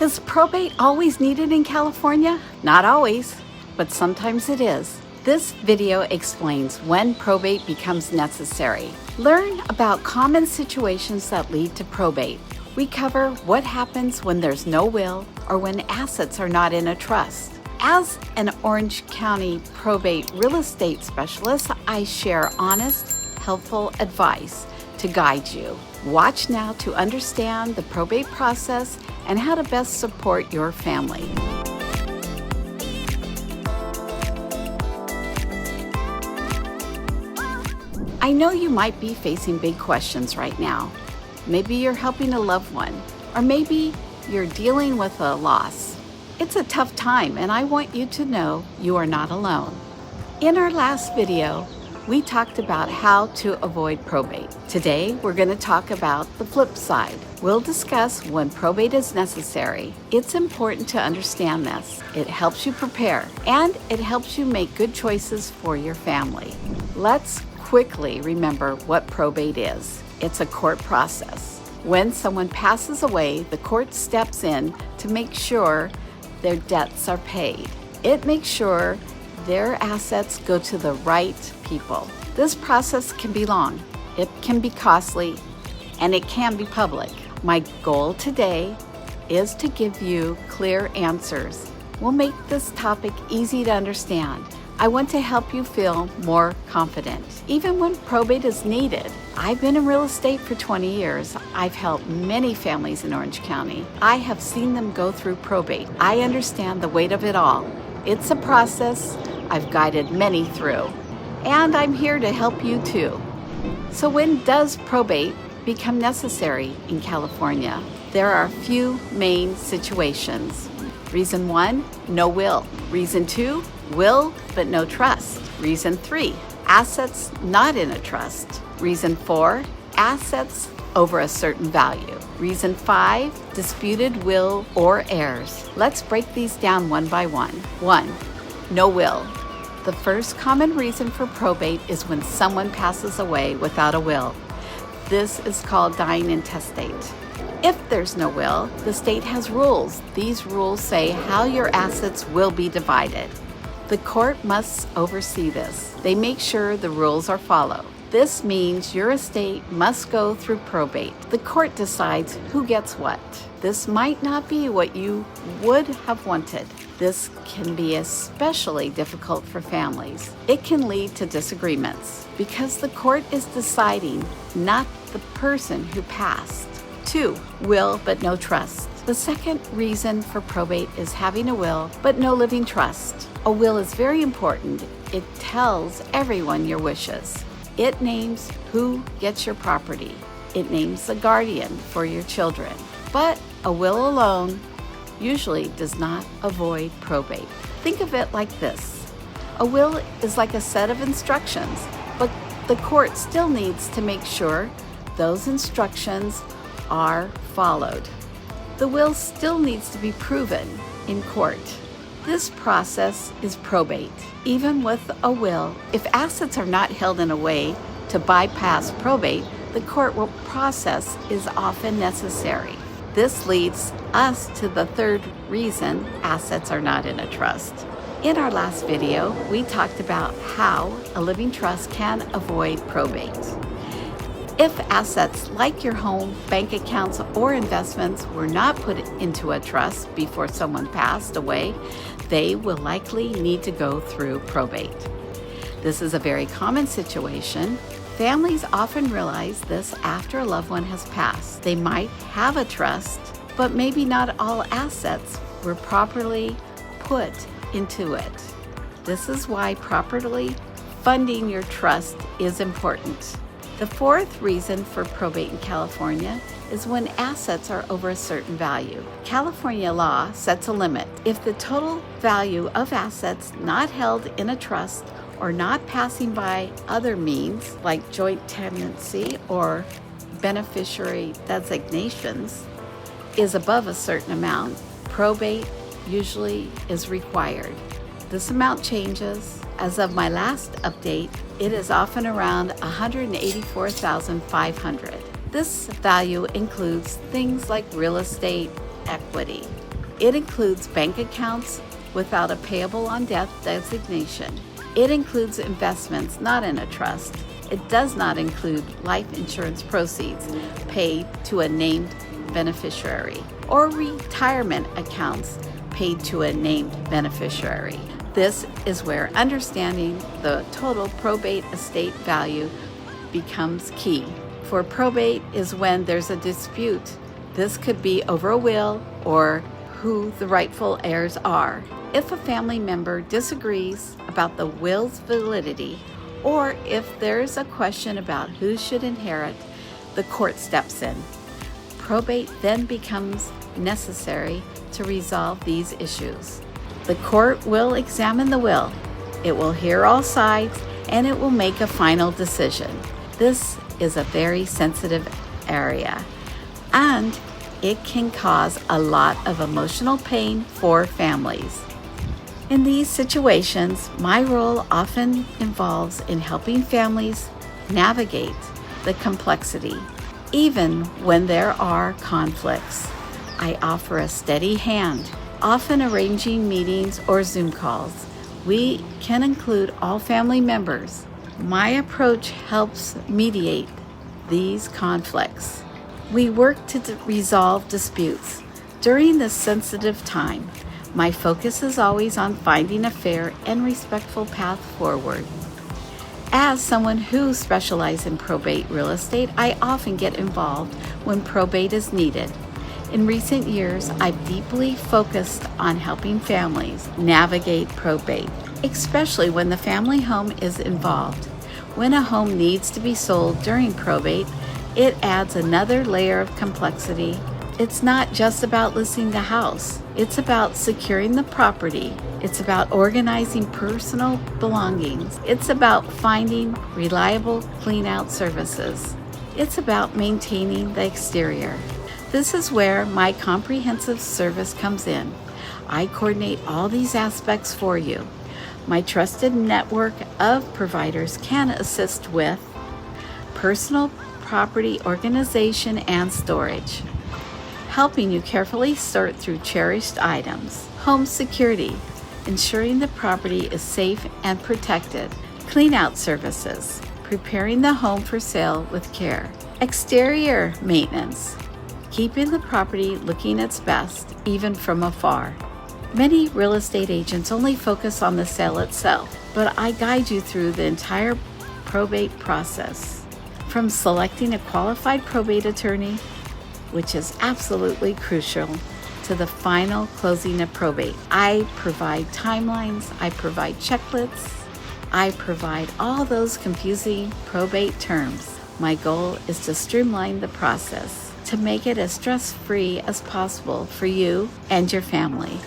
Is probate always needed in California? Not always, but sometimes it is. This video explains when probate becomes necessary. Learn about common situations that lead to probate. We cover what happens when there's no will or when assets are not in a trust. As an Orange County probate real estate specialist, I share honest, helpful advice to guide you. Watch now to understand the probate process and how to best support your family. I know you might be facing big questions right now. Maybe you're helping a loved one, or maybe you're dealing with a loss. It's a tough time, and I want you to know you are not alone. In our last video, we talked about how to avoid probate. Today, we're going to talk about the flip side. We'll discuss when probate is necessary. It's important to understand this. It helps you prepare, and it helps you make good choices for your family. Let's quickly remember what probate is. It's a court process. When someone passes away, the court steps in to make sure their debts are paid. It makes sure their assets go to the right people. This process can be long, it can be costly, and it can be public. My goal today is to give you clear answers. We'll make this topic easy to understand. I want to help you feel more confident, even when probate is needed. I've been in real estate for 20 years. I've helped many families in Orange County. I have seen them go through probate. I understand the weight of it all. It's a process I've guided many through, and I'm here to help you too. So when does probate become necessary in California? There are a few main situations. Reason 1, no will. Reason 2, will but no trust. Reason 3, assets not in a trust. Reason 4, assets over a certain value. Reason 5, disputed will or heirs. Let's break these down one by one. 1, no will. The first common reason for probate is when someone passes away without a will. This is called dying intestate. If there's no will, the state has rules. These rules say how your assets will be divided. The court must oversee this. They make sure the rules are followed. This means your estate must go through probate. The court decides who gets what. This might not be what you would have wanted. This can be especially difficult for families. It can lead to disagreements because the court is deciding, not the person who passed. 2, will but no trust. The second reason for probate is having a will but no living trust. A will is very important. It tells everyone your wishes. It names who gets your property. It names the guardian for your children. But a will alone usually does not avoid probate. Think of it like this. A will is like a set of instructions, but the court still needs to make sure those instructions are followed. The will still needs to be proven in court. This process is probate. Even with a will, if assets are not held in a way to bypass probate, the court process is often necessary. This leads us to the third reason assets are not in a trust. In our last video, we talked about how a living trust can avoid probate. If assets like your home, bank accounts, or investments were not put into a trust before someone passed away, they will likely need to go through probate. This is a very common situation. Families often realize this after a loved one has passed. They might have a trust, but maybe not all assets were properly put into it. This is why properly funding your trust is important. The fourth reason for probate in California is when assets are over a certain value. California law sets a limit. If the total value of assets not held in a trust or not passing by other means like joint tenancy or beneficiary designations is above a certain amount, probate usually is required. This amount changes. As of my last update, it is often around $184,500. This value includes things like real estate equity. It includes bank accounts without a payable on death designation. It includes investments not in a trust. It does not include life insurance proceeds paid to a named beneficiary or retirement accounts paid to a named beneficiary. This is where understanding the total probate estate value becomes key. For probate is when there's a dispute. This could be over a will or who the rightful heirs are. If a family member disagrees about the will's validity, or if there's a question about who should inherit, the court steps in. Probate then becomes necessary to resolve these issues. The court will examine the will. It will hear all sides, and it will make a final decision. This is a very sensitive area, and it can cause a lot of emotional pain for families. In these situations, my role often involves in helping families navigate the complexity. Even when there are conflicts, I offer a steady hand, often arranging meetings or Zoom calls. We can include all family members. My approach helps mediate these conflicts. We work to resolve disputes. During this sensitive time, my focus is always on finding a fair and respectful path forward. As someone who specializes in probate real estate, I often get involved when probate is needed. In recent years, I've deeply focused on helping families navigate probate, especially when the family home is involved. When a home needs to be sold during probate, it adds another layer of complexity. It's not just about listing the house. It's about securing the property. It's about organizing personal belongings. It's about finding reliable clean-out services. It's about maintaining the exterior. This is where my comprehensive service comes in. I coordinate all these aspects for you. My trusted network of providers can assist with personal property organization and storage, helping you carefully sort through cherished items, home security, ensuring the property is safe and protected, clean-out services, preparing the home for sale with care, exterior maintenance, keeping the property looking its best, even from afar. Many real estate agents only focus on the sale itself, but I guide you through the entire probate process, from selecting a qualified probate attorney, which is absolutely crucial, to the final closing of probate. I provide timelines, I provide checklists, I provide all those confusing probate terms. My goal is to streamline the process, to make it as stress-free as possible for you and your family.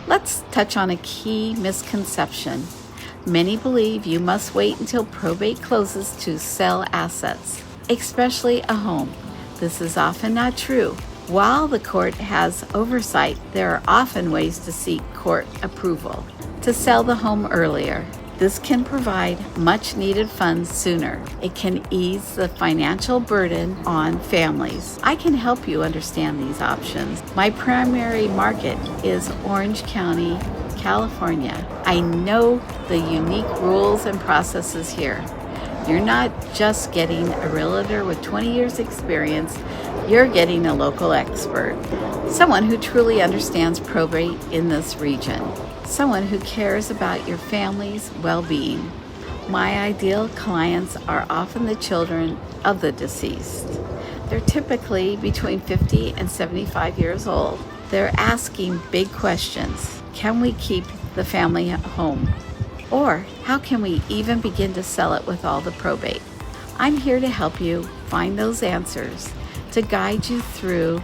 Let's touch on a key misconception. Many believe you must wait until probate closes to sell assets, especially a home. This is often not true. While the court has oversight, there are often ways to seek court approval to sell the home earlier. This can provide much needed funds sooner. It can ease the financial burden on families. I can help you understand these options. My primary market is Orange County, California. I know the unique rules and processes here. You're not just getting a realtor with 20 years experience, you're getting a local expert, someone who truly understands probate in this region, someone who cares about your family's well-being. My ideal clients are often the children of the deceased. They're typically between 50 and 75 years old. They're asking big questions. Can we keep the family home? Or how can we even begin to sell it with all the probate? I'm here to help you find those answers, to guide you through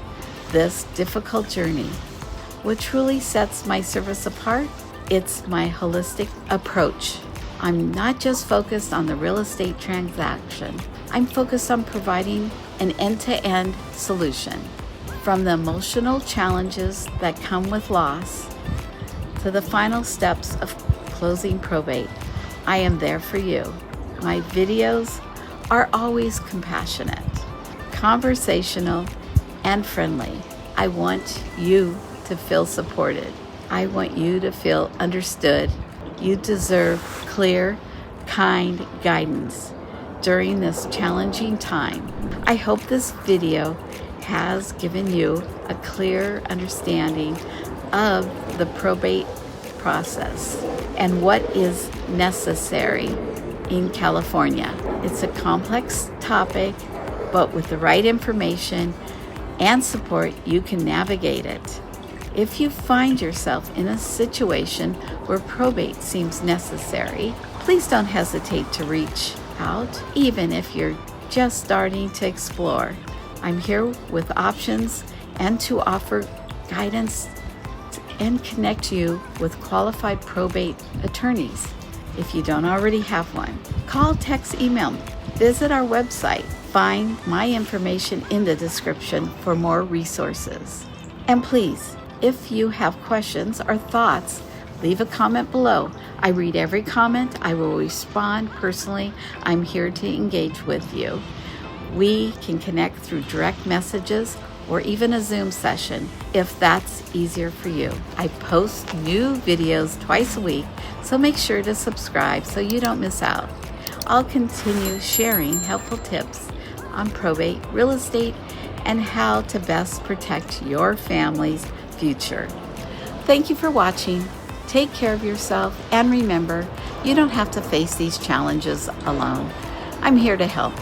this difficult journey. What truly sets my service apart? It's my holistic approach. I'm not just focused on the real estate transaction. I'm focused on providing an end-to-end solution. From the emotional challenges that come with loss to the final steps of closing probate, I am there for you. My videos are always compassionate, conversational, and friendly. I want you to feel supported. I want you to feel understood. You deserve clear, kind guidance during this challenging time. I hope this video has given you a clear understanding of the probate process and what is necessary in California. It's a complex topic, but with the right information and support, you can navigate it. If you find yourself in a situation where probate seems necessary, please don't hesitate to reach out, even if you're just starting to explore. I'm here with options and to offer guidance and connect you with qualified probate attorneys if you don't already have one. Call, text, email me. Visit our website. Find my information in the description for more resources. And please, if you have questions or thoughts, leave a comment below. I read every comment. I will respond personally. I'm here to engage with you. We can connect through direct messages or even a Zoom session if that's easier for you. I post new videos twice a week, so make sure to subscribe so you don't miss out. I'll continue sharing helpful tips on probate, real estate, and how to best protect your family's future. Thank you for watching. Take care of yourself, and remember, you don't have to face these challenges alone. I'm here to help.